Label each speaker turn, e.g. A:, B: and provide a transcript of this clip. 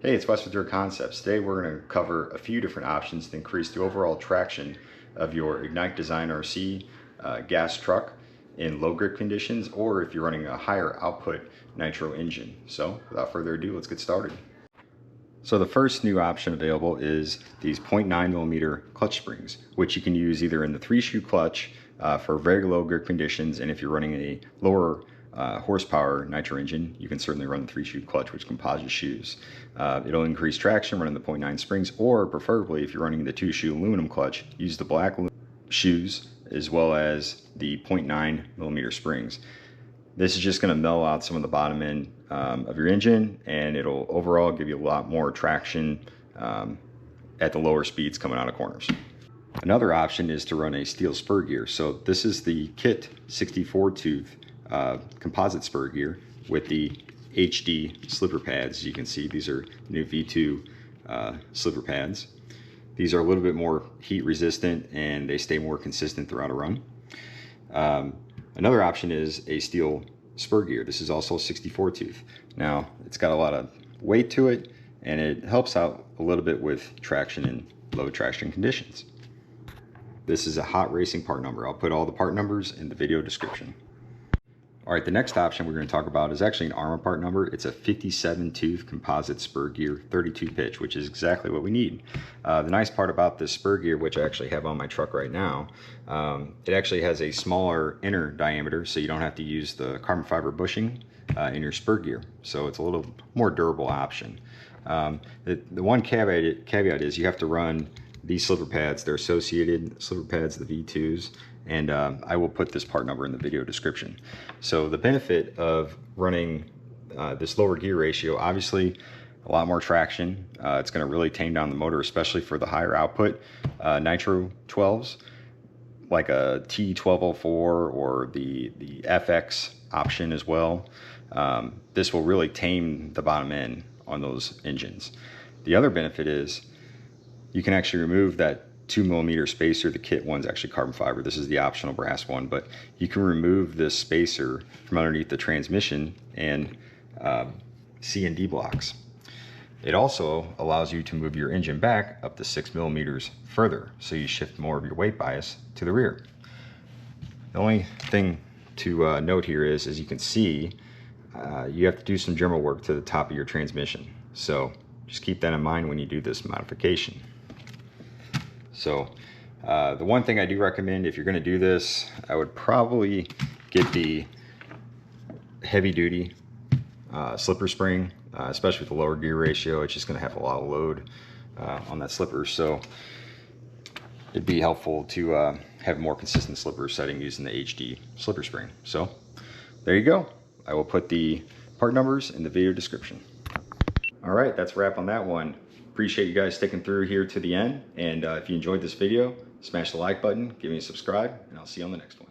A: Hey, it's Wes with Your Concepts. Today we're going to cover a few different options to increase the overall traction of your Ignite Design RC gas truck in low grip conditions, or if you're running a higher output nitro engine. So without further ado, let's get started. So the first new option available is these 0.9mm clutch springs, which you can use either in the 3-shoe clutch for very low grip conditions, and if you're running a lower horsepower nitro engine, you can certainly run the 3-shoe clutch, which composite shoes. It'll increase traction running the 0.9 springs, or preferably if you're running the 2-shoe aluminum clutch, use the black shoes as well as the 0.9mm springs. This is just going to mellow out some of the bottom end of your engine, and it'll overall give you a lot more traction at the lower speeds coming out of corners. Another option is to run a steel spur gear. So this is the kit 64 tooth composite spur gear with the HD slipper pads. As you can see, these are new V2 slipper pads. These are a little bit more heat resistant and they stay more consistent throughout a run. Another option is a steel spur gear. This is also 64 tooth. Now it's got a lot of weight to it and it helps out a little bit with traction in low traction conditions. This is a hot racing part number. I'll put all the part numbers in the video description. All right, the next option we're going to talk about is actually an Arrma part number. It's a 57 tooth composite spur gear, 32 pitch, which is exactly what we need. The nice part about this spur gear, which I actually have on my truck right now, it actually has a smaller inner diameter, so you don't have to use the carbon fiber bushing in your spur gear. So it's a little more durable option. The one caveat is you have to run these slipper pads. They're associated slipper pads, the V2s, and I will put this part number in the video description. So the benefit of running this lower gear ratio, obviously a lot more traction. It's going to really tame down the motor, especially for the higher output nitro 12s, like a T1204 or the FX option as well. This will really tame the bottom end on those engines. The other benefit is you can actually remove that 2mm spacer. The kit one's actually carbon fiber. This is the optional brass one, but you can remove this spacer from underneath the transmission and C and D blocks. It also allows you to move your engine back up to 6mm further, so you shift more of your weight bias to the rear. The only thing to note here is, as you can see, you have to do some Dremel work to the top of your transmission. So just keep that in mind when you do this modification. So the one thing I do recommend, if you're going to do this, I would probably get the heavy duty slipper spring, especially with the lower gear ratio. It's just going to have a lot of load on that slipper. So it'd be helpful to have a more consistent slipper setting using the HD slipper spring. So there you go. I will put the part numbers in the video description. All right, that's a wrap on that one. Appreciate you guys sticking through here to the end, and if you enjoyed this video, smash the like button, give me a subscribe, and I'll see you on the next one.